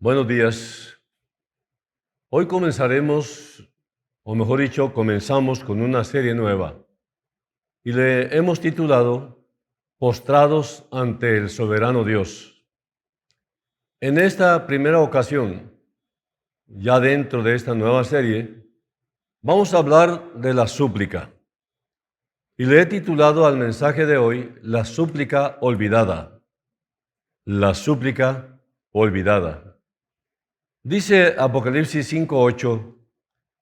Buenos días. Hoy comenzaremos, o mejor dicho, comenzamos con una serie nueva y le hemos titulado Postrados ante el soberano Dios. En esta primera ocasión, ya dentro de esta nueva serie, vamos a hablar de la súplica y le he titulado al mensaje de hoy La súplica olvidada. La súplica olvidada. Dice Apocalipsis 5:8,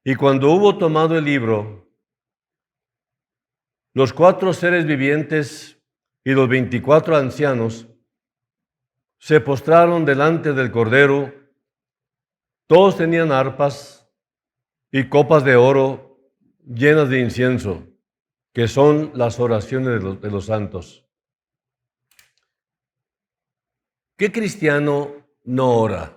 y cuando hubo tomado el libro, los 4 seres vivientes y los 24 ancianos se postraron delante del Cordero. Todos tenían arpas y copas de oro llenas de incienso, que son las oraciones de los santos. ¿Qué cristiano no ora?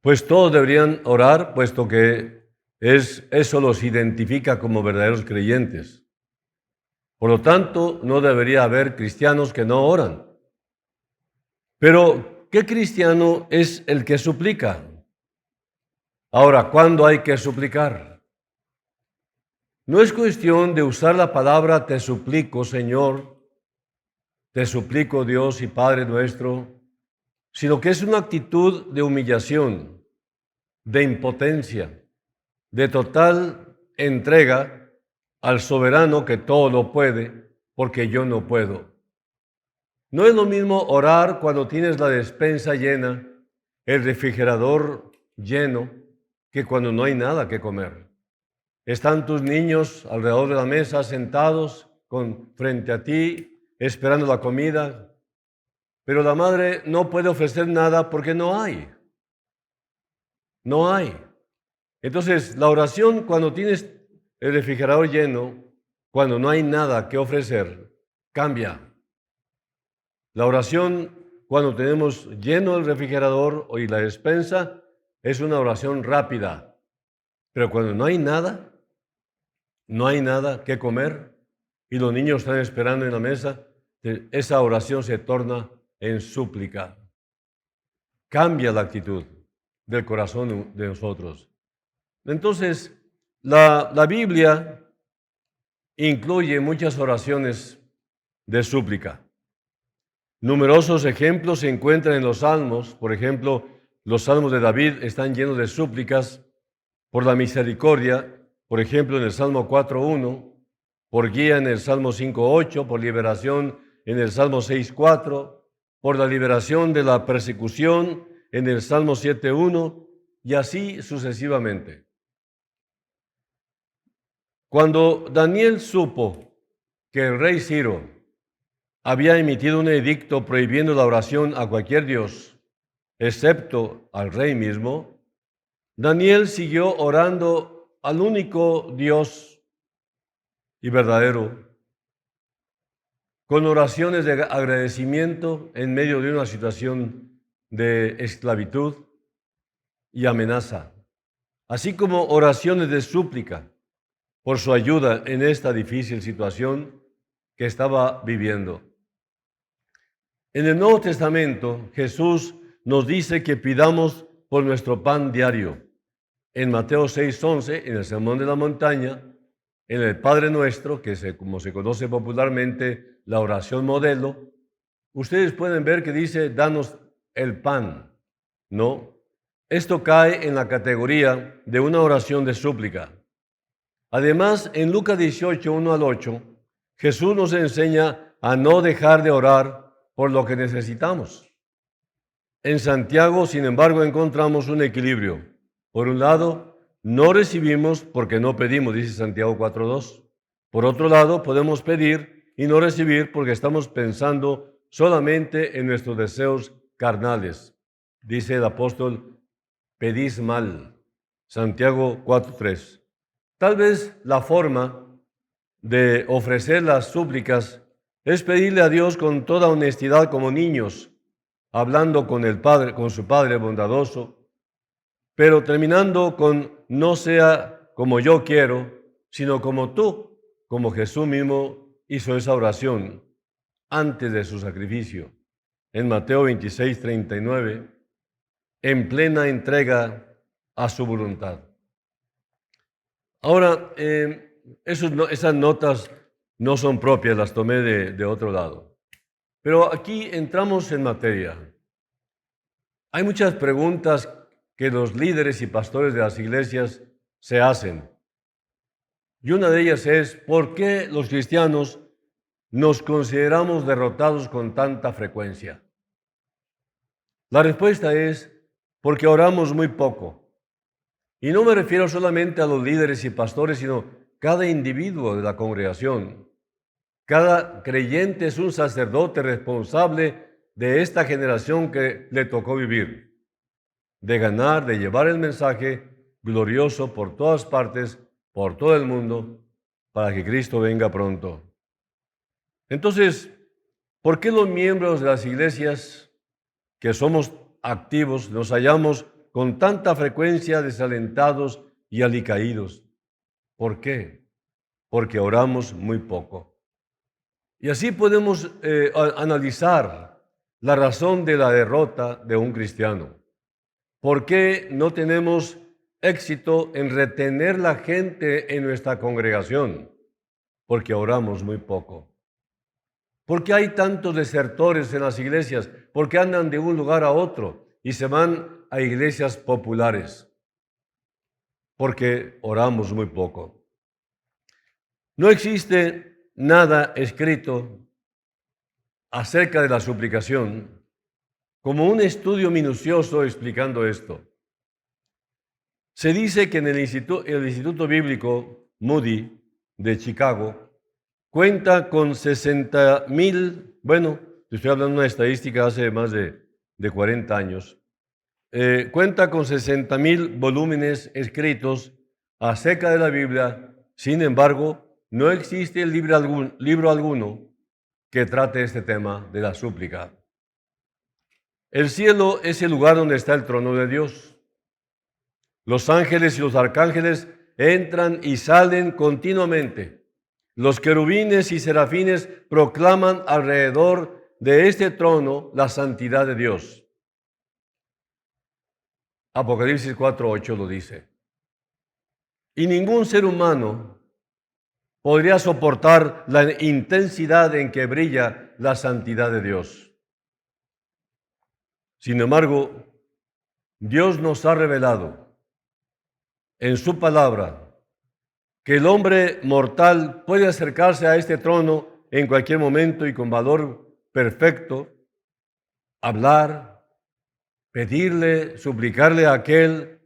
Pues todos deberían orar, puesto que eso los identifica como verdaderos creyentes. Por lo tanto, no debería haber cristianos que no oran. Pero, ¿qué cristiano es el que suplica? Ahora, ¿cuándo hay que suplicar? No es cuestión de usar la palabra te suplico, Señor, te suplico, Dios y Padre nuestro, sino que es una actitud de humillación, de impotencia, de total entrega al soberano que todo lo puede, porque yo no puedo. No es lo mismo orar cuando tienes la despensa llena, el refrigerador lleno, que cuando no hay nada que comer. Están tus niños alrededor de la mesa sentados frente a ti, esperando la comida, pero la madre no puede ofrecer nada porque no hay. No hay. Entonces, la oración cuando tienes el refrigerador lleno, cuando no hay nada que ofrecer, cambia. La oración cuando tenemos lleno el refrigerador y la despensa es una oración rápida. Pero cuando no hay nada que comer y los niños están esperando en la mesa, esa oración se torna en súplica. Cambia la actitud del corazón de nosotros. Entonces, la Biblia incluye muchas oraciones de súplica. Numerosos ejemplos se encuentran en los salmos. Por ejemplo, los salmos de David están llenos de súplicas por la misericordia. Por ejemplo, en el Salmo 4:1, por guía en el Salmo 5:8, por liberación en el Salmo 6:4, por la liberación de la persecución en el Salmo 7:1, y así sucesivamente. Cuando Daniel supo que el rey Ciro había emitido un edicto prohibiendo la oración a cualquier dios, excepto al rey mismo, Daniel siguió orando al único Dios y verdadero, con oraciones de agradecimiento en medio de una situación de esclavitud y amenaza, así como oraciones de súplica por su ayuda en esta difícil situación que estaba viviendo. En el Nuevo Testamento, Jesús nos dice que pidamos por nuestro pan diario. En Mateo 6:11, en el Sermón de la Montaña, en el Padre Nuestro, como se conoce popularmente, la oración modelo, ustedes pueden ver que dice, danos el pan, ¿no? Esto cae en la categoría de una oración de súplica. Además, en Lucas 18:1-8, Jesús nos enseña a no dejar de orar por lo que necesitamos. En Santiago, sin embargo, encontramos un equilibrio. Por un lado, no recibimos porque no pedimos, dice Santiago 4:2. Por otro lado, podemos pedir y no recibir porque estamos pensando solamente en nuestros deseos carnales. Dice el apóstol, pedís mal. Santiago 4:3. Tal vez la forma de ofrecer las súplicas es pedirle a Dios con toda honestidad como niños, hablando con el Padre, con su Padre bondadoso, pero terminando con no sea como yo quiero, sino como tú, como Jesús mismo hizo esa oración antes de su sacrificio. En Mateo 26:39, en plena entrega a su voluntad. Ahora, esas notas no son propias, las tomé de otro lado. Pero aquí entramos en materia. Hay muchas preguntas que los líderes y pastores de las iglesias se hacen. Y una de ellas es, ¿por qué los cristianos nos consideramos derrotados con tanta frecuencia? La respuesta es, porque oramos muy poco. Y no me refiero solamente a los líderes y pastores, sino cada individuo de la congregación. Cada creyente es un sacerdote responsable de esta generación que le tocó vivir, de ganar, de llevar el mensaje glorioso por todas partes, por todo el mundo, para que Cristo venga pronto. Entonces, ¿por qué los miembros de las iglesias que somos activos nos hallamos con tanta frecuencia desalentados y alicaídos? ¿Por qué? Porque oramos muy poco. Y así podemos analizar la razón de la derrota de un cristiano. ¿Por qué no tenemos éxito en retener la gente en nuestra congregación? Porque oramos muy poco. ¿Por qué hay tantos desertores en las iglesias? Porque andan de un lugar a otro y se van a iglesias populares. Porque oramos muy poco. No existe nada escrito acerca de la suplicación como un estudio minucioso explicando esto. Se dice que en el Instituto Bíblico Moody de Chicago cuenta con 60,000, bueno, estoy hablando de una estadística hace más de 40 años, cuenta con 60,000 volúmenes escritos acerca de la Biblia. Sin embargo, no existe libro alguno que trate este tema de la súplica. El cielo es el lugar donde está el trono de Dios. Los ángeles y los arcángeles entran y salen continuamente. Los querubines y serafines proclaman alrededor de este trono la santidad de Dios. Apocalipsis 4:8 lo dice. Y ningún ser humano podría soportar la intensidad en que brilla la santidad de Dios. Sin embargo, Dios nos ha revelado en su palabra que el hombre mortal puede acercarse a este trono en cualquier momento y con valor perfecto, hablar, pedirle, suplicarle a aquel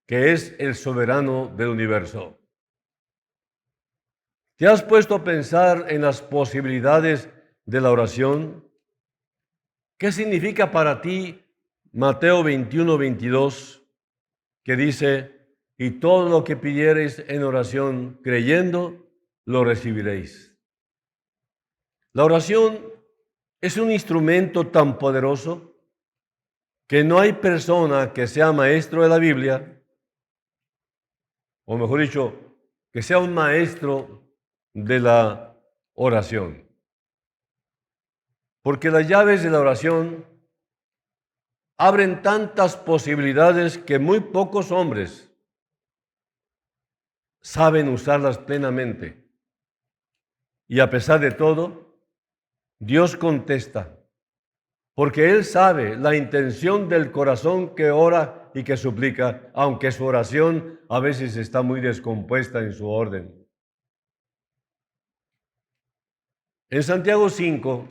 que es el soberano del universo. ¿Te has puesto a pensar en las posibilidades de la oración? ¿Qué significa para ti Mateo 21:22, que dice, y todo lo que pidiereis en oración, creyendo, lo recibiréis? La oración es un instrumento tan poderoso que no hay persona que sea maestro de la Biblia, o mejor dicho, que sea un maestro de la oración. Porque las llaves de la oración abren tantas posibilidades que muy pocos hombres saben usarlas plenamente. Y a pesar de todo, Dios contesta, porque Él sabe la intención del corazón que ora y que suplica, aunque su oración a veces está muy descompuesta en su orden. En Santiago 5,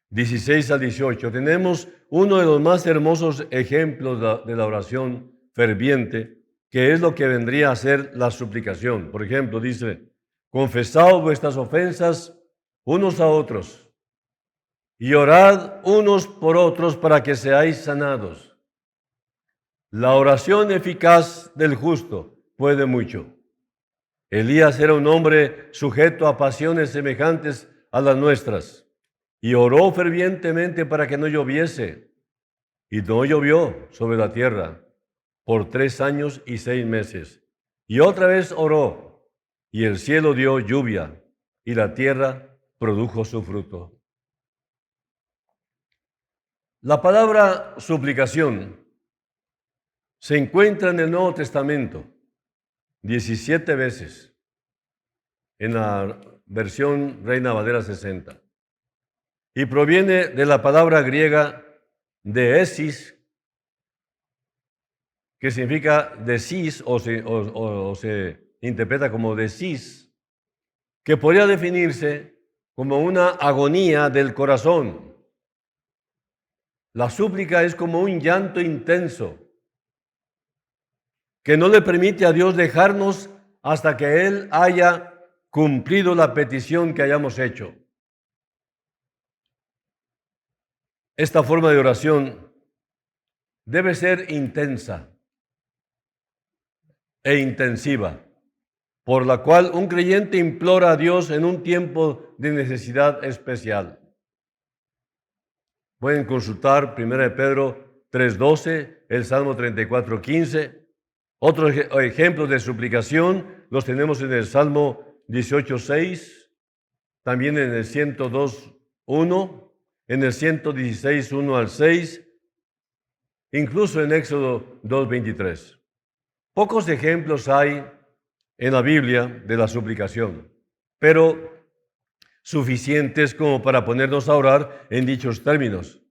16 al 18, tenemos uno de los más hermosos ejemplos de la oración ferviente, que es lo que vendría a ser la suplicación. Por ejemplo, dice, confesaos vuestras ofensas unos a otros y orad unos por otros para que seáis sanados. La oración eficaz del justo puede mucho. Elías era un hombre sujeto a pasiones semejantes a las nuestras y oró fervientemente para que no lloviese. Y no llovió sobre la tierra por 3 años y 6 meses. Y otra vez oró, y el cielo dio lluvia, y la tierra produjo su fruto. La palabra suplicación se encuentra en el Nuevo Testamento 17 veces en la versión Reina Valera 60 y proviene de la palabra griega deesis, que significa decis o se interpreta como decis, que podría definirse como una agonía del corazón. La súplica es como un llanto intenso que no le permite a Dios dejarnos hasta que Él haya cumplido la petición que hayamos hecho. Esta forma de oración debe ser intensa e intensiva, por la cual un creyente implora a Dios en un tiempo de necesidad especial. Pueden consultar 1 Pedro 3:12, el Salmo 34:15. Otros ejemplos de suplicación los tenemos en el Salmo 18:6, también en el 102:1, en el 116:1 al 6, incluso en Éxodo 2:23. Pocos ejemplos hay en la Biblia de la suplicación, pero suficientes como para ponernos a orar en dichos términos.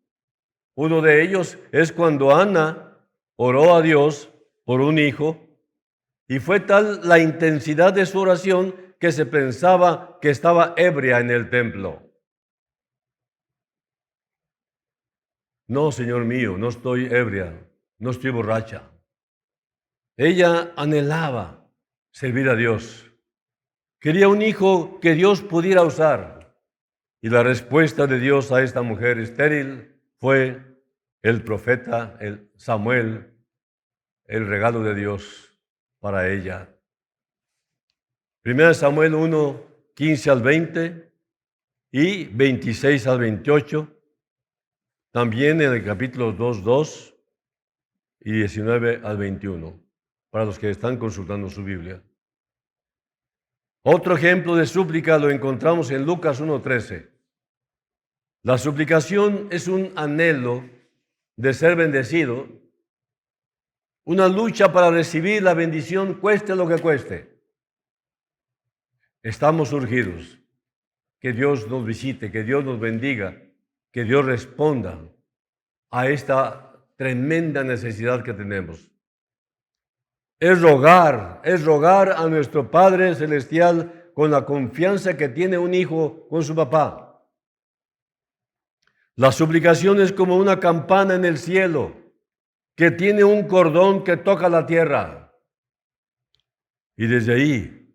Uno de ellos es cuando Ana oró a Dios por un hijo y fue tal la intensidad de su oración que se pensaba que estaba ebria en el templo. No, Señor mío, no estoy ebria, no estoy borracha. Ella anhelaba servir a Dios. Quería un hijo que Dios pudiera usar. Y la respuesta de Dios a esta mujer estéril fue el profeta, el Samuel, el regalo de Dios para ella. 1 Samuel 1, 15 al 20 y 26 al 28. También en el capítulo 2, 2 y 19 al 21, para los que están consultando su Biblia. Otro ejemplo de súplica lo encontramos en Lucas 1:13. La suplicación es un anhelo de ser bendecido, una lucha para recibir la bendición, cueste lo que cueste. Estamos urgidos. Que Dios nos visite, que Dios nos bendiga, que Dios responda a esta tremenda necesidad que tenemos. Es rogar a nuestro Padre Celestial con la confianza que tiene un hijo con su papá. La suplicación es como una campana en el cielo que tiene un cordón que toca la tierra. Y desde ahí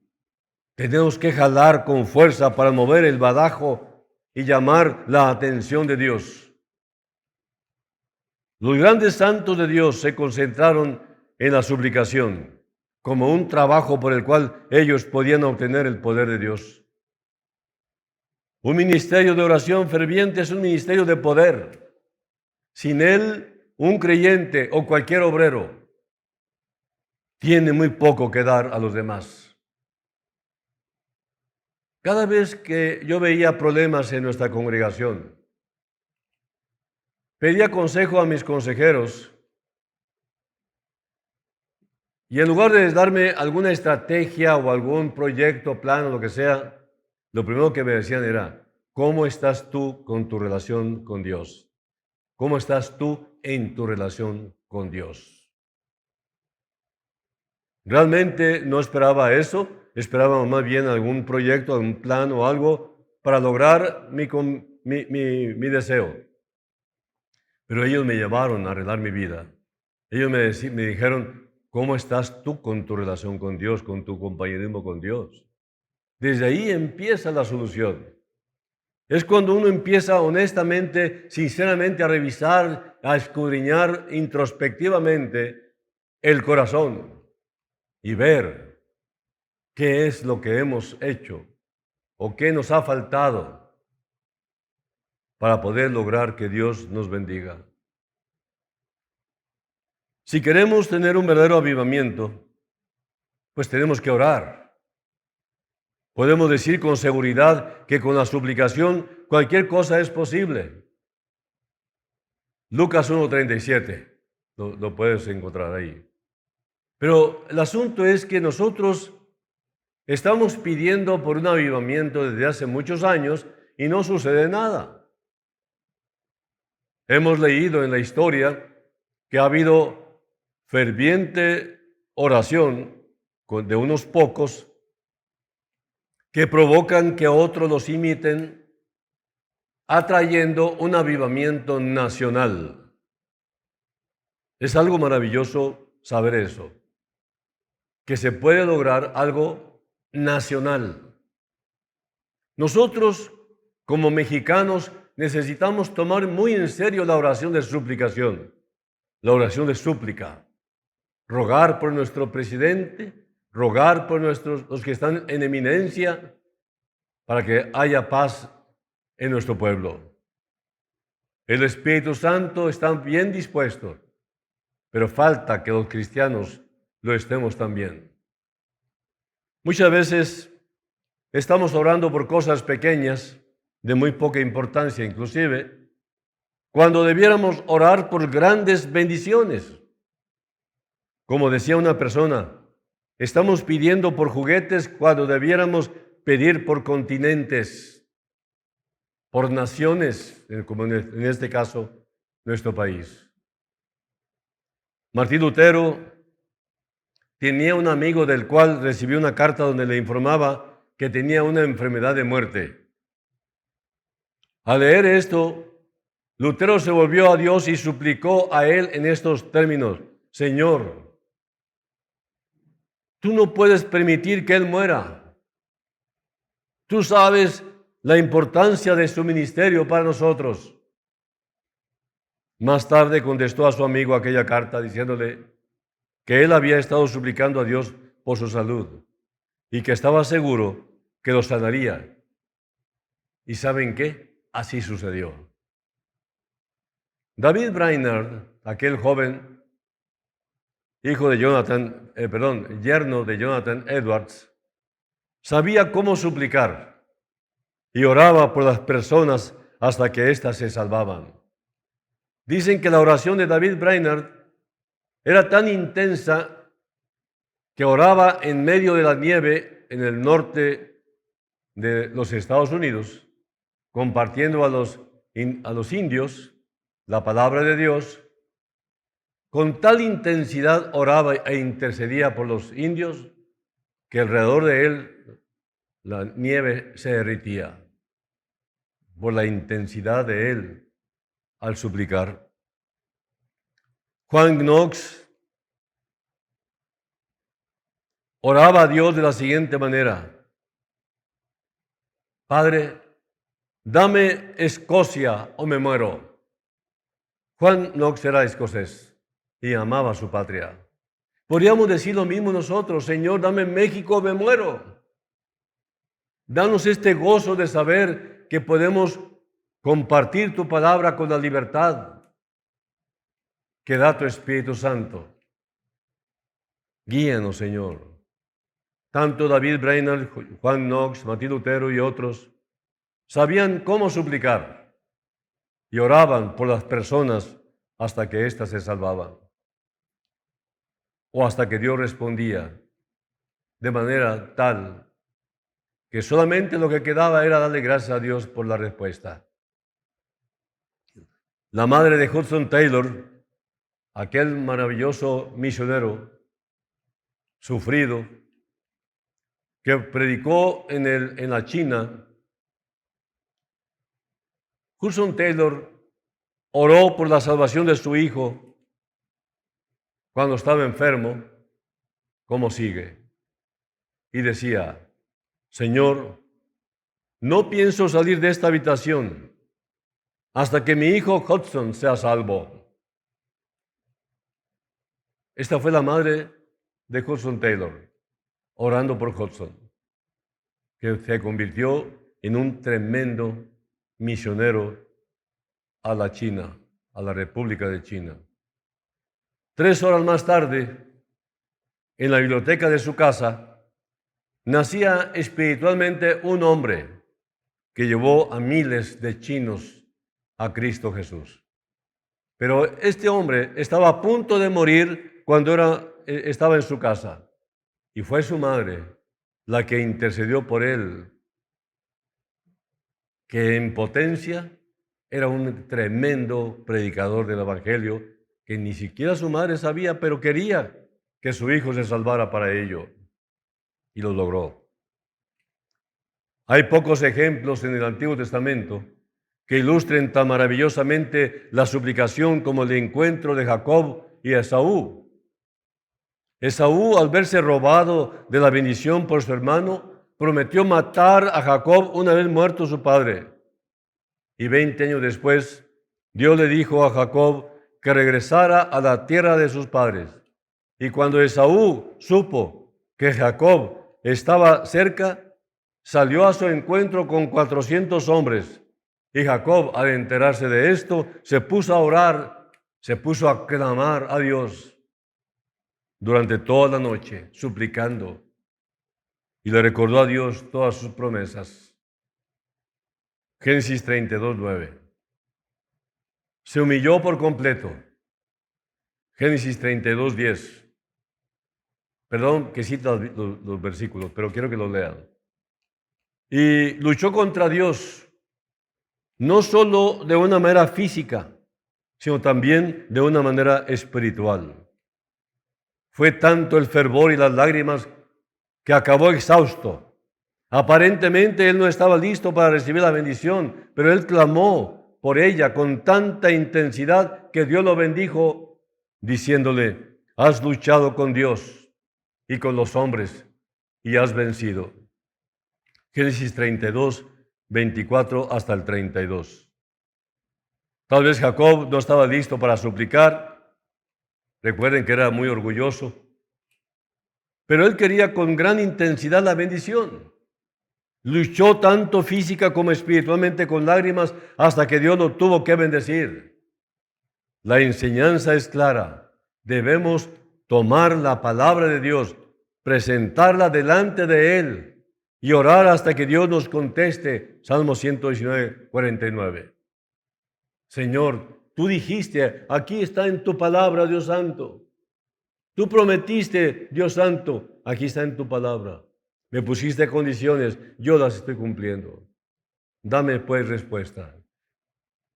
tenemos que jalar con fuerza para mover el badajo y llamar la atención de Dios. Los grandes santos de Dios se concentraron en la suplicación como un trabajo por el cual ellos podían obtener el poder de Dios. Un ministerio de oración ferviente es un ministerio de poder. Sin él, un creyente o cualquier obrero tiene muy poco que dar a los demás. Cada vez que yo veía problemas en nuestra congregación, pedía consejo a mis consejeros y en lugar de darme alguna estrategia o algún proyecto, plan o lo que sea, lo primero que me decían era, ¿cómo estás tú con tu relación con Dios? ¿Cómo estás tú en tu relación con Dios? Realmente no esperaba eso, esperaba más bien algún proyecto, algún plan o algo para lograr mi deseo. Pero ellos me llevaron a arreglar mi vida. Ellos me dijeron, ¿cómo estás tú con tu relación con Dios, con tu compañerismo con Dios? Desde ahí empieza la solución. Es cuando uno empieza honestamente, sinceramente a revisar, a escudriñar introspectivamente el corazón y ver qué es lo que hemos hecho o qué nos ha faltado para poder lograr que Dios nos bendiga. Si queremos tener un verdadero avivamiento, pues tenemos que orar. Podemos decir con seguridad que con la suplicación cualquier cosa es posible. Lucas 1:37. lo puedes encontrar ahí. Pero el asunto es que nosotros estamos pidiendo por un avivamiento desde hace muchos años y no sucede nada. Hemos leído en la historia que ha habido ferviente oración de unos pocos que provocan que otros los imiten, atrayendo un avivamiento nacional. Es algo maravilloso saber eso, que se puede lograr algo nacional. Nosotros, como mexicanos, necesitamos tomar muy en serio la oración de suplicación, la oración de súplica. Rogar por nuestro presidente, rogar por los que están en eminencia, para que haya paz en nuestro pueblo. El Espíritu Santo está bien dispuesto, pero falta que los cristianos lo estemos también. Muchas veces estamos orando por cosas pequeñas, de muy poca importancia inclusive, cuando debiéramos orar por grandes bendiciones. Como decía una persona, estamos pidiendo por juguetes cuando debiéramos pedir por continentes, por naciones, como en este caso, nuestro país. Martín Lutero tenía un amigo del cual recibió una carta donde le informaba que tenía una enfermedad de muerte. Al leer esto, Lutero se volvió a Dios y suplicó a él en estos términos: Señor, tú no puedes permitir que él muera. Tú sabes la importancia de su ministerio para nosotros. Más tarde contestó a su amigo aquella carta diciéndole que él había estado suplicando a Dios por su salud y que estaba seguro que lo sanaría. ¿Y saben qué? Así sucedió. David Brainerd, aquel joven, yerno de Jonathan Edwards, sabía cómo suplicar y oraba por las personas hasta que éstas se salvaban. Dicen que la oración de David Brainerd era tan intensa que oraba en medio de la nieve en el norte de los Estados Unidos, compartiendo a los indios la palabra de Dios. Con tal intensidad oraba e intercedía por los indios que alrededor de él la nieve se derritía por la intensidad de él al suplicar. Juan Knox oraba a Dios de la siguiente manera: Padre, dame Escocia o me muero. Juan Knox era escocés y amaba a su patria. Podríamos decir lo mismo nosotros: Señor, dame México o me muero. Danos este gozo de saber que podemos compartir tu palabra con la libertad que da tu Espíritu Santo. Guíanos, Señor. Tanto David Brainerd, Juan Knox, Martín Lutero y otros sabían cómo suplicar y oraban por las personas hasta que éstas se salvaban o hasta que Dios respondía de manera tal que solamente lo que quedaba era darle gracias a Dios por la respuesta. La madre de Hudson Taylor, aquel maravilloso misionero sufrido que predicó en la China, Hudson Taylor oró por la salvación de su hijo cuando estaba enfermo, como sigue, y decía: Señor, no pienso salir de esta habitación hasta que mi hijo Hudson sea salvo. Esta fue la madre de Hudson Taylor, orando por Hudson, que se convirtió en un tremendo misionero a la China, a la República de China. 3 horas más tarde, en la biblioteca de su casa, nacía espiritualmente un hombre que llevó a miles de chinos a Cristo Jesús. Pero este hombre estaba a punto de morir cuando estaba en su casa. Y fue su madre la que intercedió por él, que en potencia era un tremendo predicador del Evangelio, que ni siquiera su madre sabía, pero quería que su hijo se salvara para ello. Y lo logró. Hay pocos ejemplos en el Antiguo Testamento que ilustren tan maravillosamente la suplicación como el encuentro de Jacob y Esaú. Esaú, al verse robado de la bendición por su hermano, prometió matar a Jacob una vez muerto su padre. Y 20 años después, Dios le dijo a Jacob que regresara a la tierra de sus padres. Y cuando Esaú supo que Jacob estaba cerca, salió a su encuentro con 400 hombres. Y Jacob, al enterarse de esto, se puso a orar, se puso a clamar a Dios durante toda la noche, suplicando. Y le recordó a Dios todas sus promesas. Génesis 32:9. Se humilló por completo. Génesis 32:10. Perdón que cita los versículos, pero quiero que los lean. Y luchó contra Dios, no solo de una manera física, sino también de una manera espiritual. Fue tanto el fervor y las lágrimas que acabó exhausto. Aparentemente él no estaba listo para recibir la bendición, pero él clamó por ella con tanta intensidad que Dios lo bendijo, diciéndole: has luchado con Dios y con los hombres y has vencido. Génesis 32, 24 hasta el 32. Tal vez Jacob no estaba listo para suplicar. Recuerden que era muy orgulloso. Pero él quería con gran intensidad la bendición. Luchó tanto física como espiritualmente con lágrimas hasta que Dios lo tuvo que bendecir. La enseñanza es clara. Debemos tomar la palabra de Dios, presentarla delante de Él y orar hasta que Dios nos conteste. Salmo 119, 49. Señor, tú dijiste, aquí está en tu palabra, Dios Santo. Tú prometiste, Dios Santo, aquí está en tu palabra. Me pusiste condiciones, yo las estoy cumpliendo. Dame pues respuesta.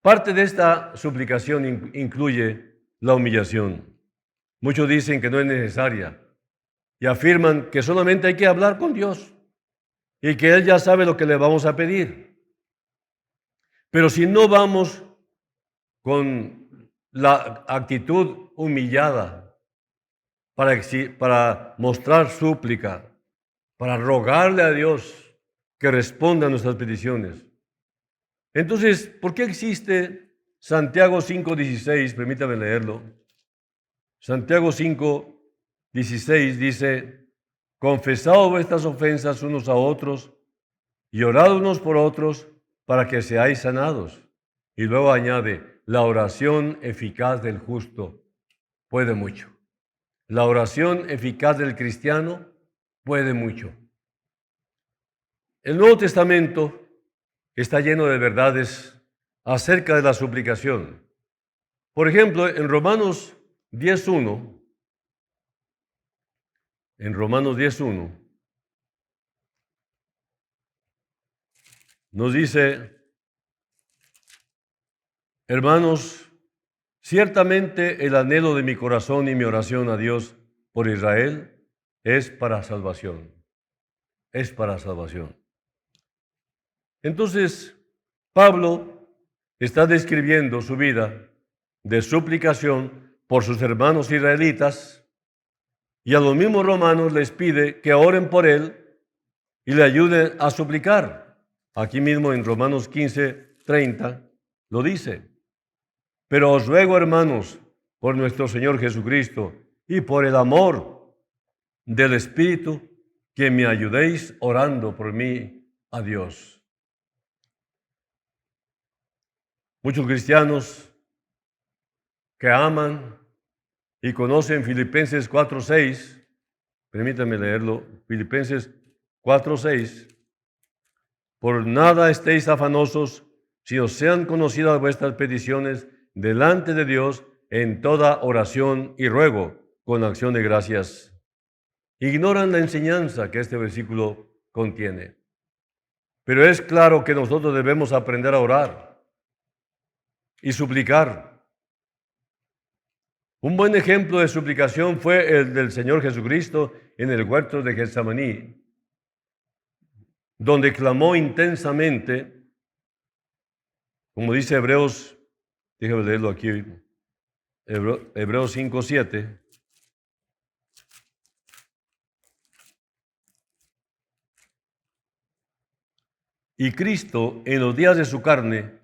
Parte de esta suplicación incluye la humillación. Muchos dicen que no es necesaria y afirman que solamente hay que hablar con Dios y que Él ya sabe lo que le vamos a pedir. Pero si no vamos con la actitud humillada para mostrar súplica, para rogarle a Dios que responda a nuestras peticiones. Entonces, ¿por qué existe Santiago 5:16? Permítame leerlo. Santiago 5:16 dice: confesad vuestras ofensas unos a otros y orad unos por otros para que seáis sanados. Y luego añade: la oración eficaz del justo puede mucho. La oración eficaz del cristiano puede mucho. El Nuevo Testamento está lleno de verdades acerca de la suplicación. Por ejemplo, en Romanos 10:1, nos dice: hermanos, ciertamente el anhelo de mi corazón y mi oración a Dios por Israel es para salvación. Es para salvación. Entonces, Pablo está describiendo su vida de suplicación por sus hermanos israelitas y a los mismos romanos les pide que oren por él y le ayuden a suplicar. Aquí mismo en Romanos 15:30 lo dice: pero os ruego, hermanos, por nuestro Señor Jesucristo y por el amor del Espíritu, que me ayudéis orando por mí a Dios. Muchos cristianos que aman y conocen Filipenses 4:6, permítanme leerlo, Filipenses 4:6, por nada estéis afanosos, si os sean conocidas vuestras peticiones delante de Dios en toda oración y ruego con acción de gracias. Ignoran la enseñanza que este versículo contiene. Pero es claro que nosotros debemos aprender a orar y suplicar. Un buen ejemplo de suplicación fue el del Señor Jesucristo en el huerto de Getsemaní, donde clamó intensamente, como dice Hebreos, déjame leerlo aquí, Hebreos 5:7. Y Cristo, en los días de su carne,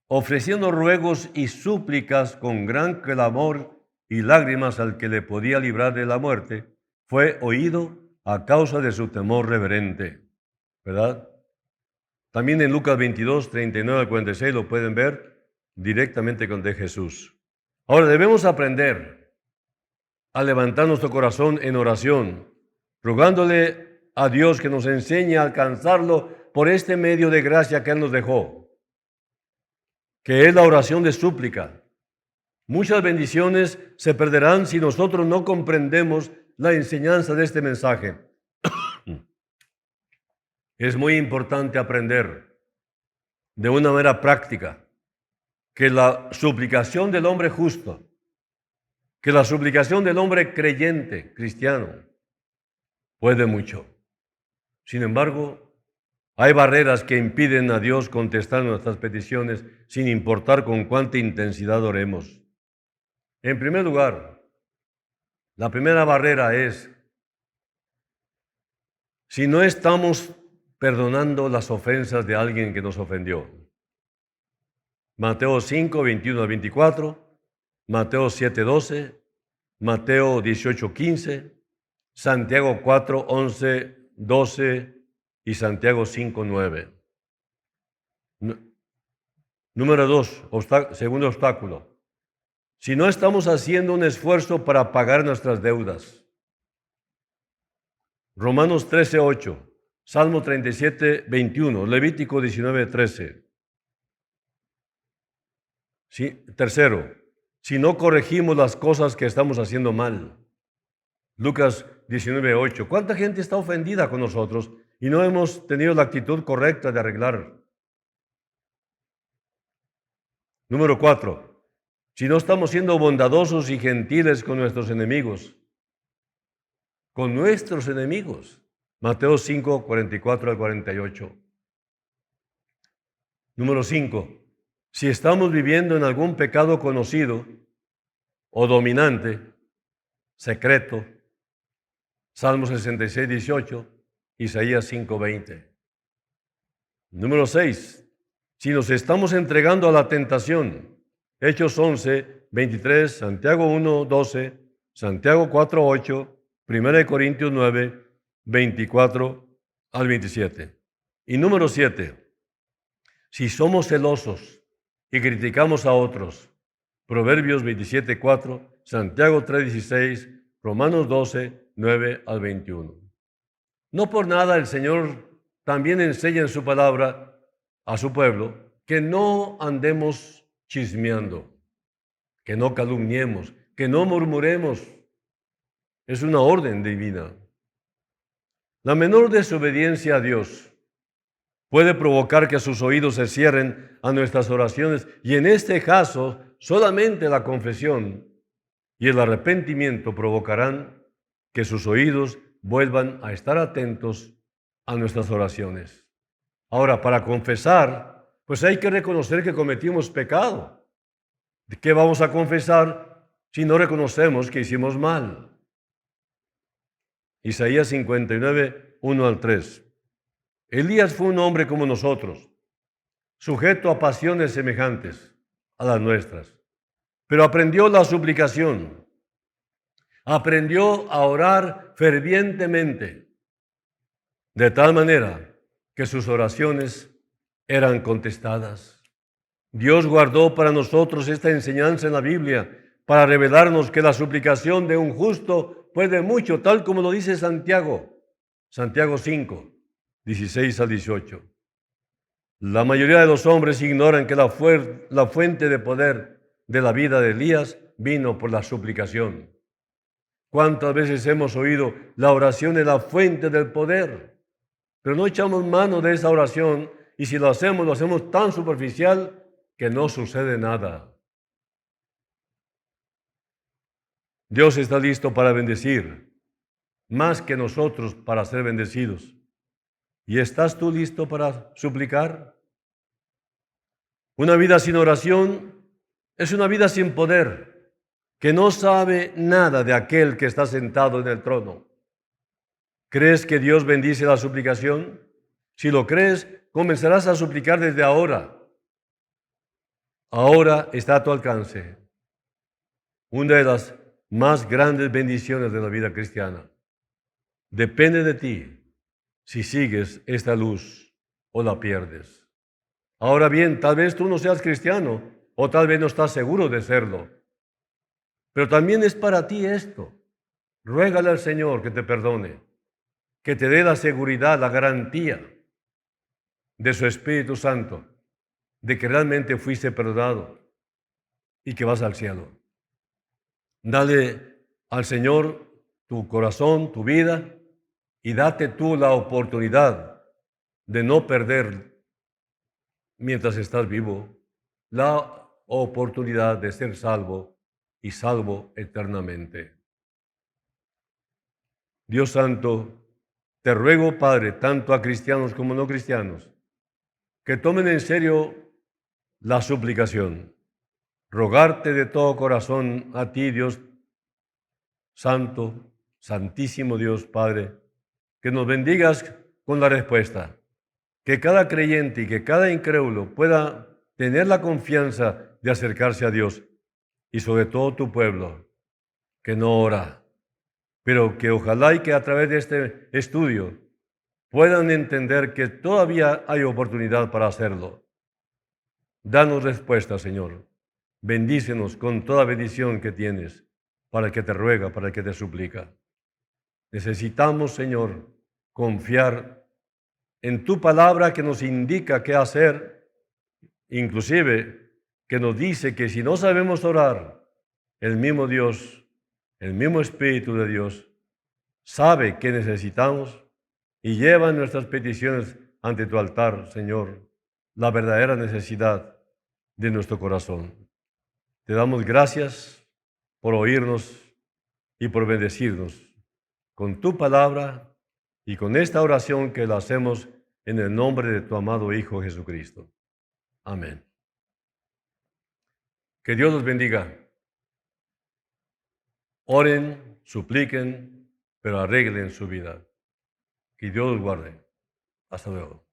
ofreciendo ruegos y súplicas con gran clamor y lágrimas al que le podía librar de la muerte, fue oído a causa de su temor reverente. ¿Verdad? También en Lucas 22, 39 al 46 lo pueden ver directamente con de Jesús. Ahora debemos aprender a levantar nuestro corazón en oración, rogándole a Dios que nos enseñe a alcanzarlo por este medio de gracia que Él nos dejó, que es la oración de súplica. Muchas bendiciones se perderán si nosotros no comprendemos la enseñanza de este mensaje. Es muy importante aprender de una manera práctica que la suplicación del hombre justo, que la suplicación del hombre creyente, cristiano, puede mucho. Sin embargo, hay barreras que impiden a Dios contestar nuestras peticiones sin importar con cuánta intensidad oremos. En primer lugar, la primera barrera es si no estamos perdonando las ofensas de alguien que nos ofendió. Mateo 5, 21 al 24, Mateo 7, 12, Mateo 18, 15, Santiago 4, 11, 12 y Santiago 5, 9. Número 2, segundo obstáculo. Si no estamos haciendo un esfuerzo para pagar nuestras deudas. Romanos 13, 8. Salmo 37, 21, Levítico 19, 13. Sí, tercero, si no corregimos las cosas que estamos haciendo mal. Lucas 19, 8. ¿Cuánta gente está ofendida con nosotros y no hemos tenido la actitud correcta de arreglar? Número 4, si no estamos siendo bondadosos y gentiles con nuestros enemigos. Con nuestros enemigos. Mateo 5, 44 al 48. Número 5. Si estamos viviendo en algún pecado conocido o dominante, secreto, Salmo 66, 18, Isaías 5, 20. Número 6. Si nos estamos entregando a la tentación, Hechos 11, 23, Santiago 1, 12, Santiago 4, 8, 1 Corintios 9, 24 al 27. Y número 7, si somos celosos y criticamos a otros, Proverbios 27, 4, Santiago 3, 16, Romanos 12, 9 al 21. No por nada el Señor también enseña en su palabra a su pueblo que no andemos chismeando, que no calumniemos, que no murmuremos. Es una orden divina. La menor desobediencia a Dios puede provocar que sus oídos se cierren a nuestras oraciones y en este caso solamente la confesión y el arrepentimiento provocarán que sus oídos vuelvan a estar atentos a nuestras oraciones. Ahora, para confesar, pues hay que reconocer que cometimos pecado. ¿De qué vamos a confesar si no reconocemos que hicimos mal? Isaías 59, 1 al 3. Elías fue un hombre como nosotros, sujeto a pasiones semejantes a las nuestras, pero aprendió la suplicación, aprendió a orar fervientemente, de tal manera que sus oraciones eran contestadas. Dios guardó para nosotros esta enseñanza en la Biblia para revelarnos que la suplicación de un justo puede mucho, tal como lo dice Santiago 5, 16 al 18. La mayoría de los hombres ignoran que la fuente de poder de la vida de Elías vino por la suplicación. ¿Cuántas veces hemos oído la oración es la fuente del poder? Pero no echamos mano de esa oración y si lo hacemos tan superficial que no sucede nada. Dios está listo para bendecir, más que nosotros para ser bendecidos. ¿Y estás tú listo para suplicar? Una vida sin oración es una vida sin poder, que no sabe nada de aquel que está sentado en el trono. ¿Crees que Dios bendice la suplicación? Si lo crees, comenzarás a suplicar desde ahora. Ahora está a tu alcance una de las más grandes bendiciones de la vida cristiana. Depende de ti si sigues esta luz o la pierdes. Ahora bien, tal vez tú no seas cristiano o tal vez no estás seguro de serlo. Pero también es para ti esto. Ruégale al Señor que te perdone, que te dé la seguridad, la garantía de su Espíritu Santo, de que realmente fuiste perdonado y que vas al cielo. Dale al Señor tu corazón, tu vida, y date tú la oportunidad de no perder, mientras estás vivo, la oportunidad de ser salvo y salvo eternamente. Dios Santo, te ruego, Padre, tanto a cristianos como no cristianos, que tomen en serio la suplicación. Rogarte de todo corazón a ti, Dios Santo, Santísimo Dios Padre, que nos bendigas con la respuesta, que cada creyente y que cada incrédulo pueda tener la confianza de acercarse a Dios y sobre todo tu pueblo, que no ora, pero que ojalá y que a través de este estudio puedan entender que todavía hay oportunidad para hacerlo. Danos respuesta, Señor. Bendícenos con toda bendición que tienes para el que te ruega, para el que te suplica. Necesitamos, Señor, confiar en tu palabra que nos indica qué hacer, inclusive que nos dice que si no sabemos orar, el mismo Dios, el mismo Espíritu de Dios, sabe qué necesitamos y lleva nuestras peticiones ante tu altar, Señor, la verdadera necesidad de nuestro corazón. Te damos gracias por oírnos y por bendecirnos con tu palabra y con esta oración que la hacemos en el nombre de tu amado Hijo Jesucristo. Amén. Que Dios los bendiga. Oren, supliquen, pero arreglen su vida. Que Dios los guarde. Hasta luego.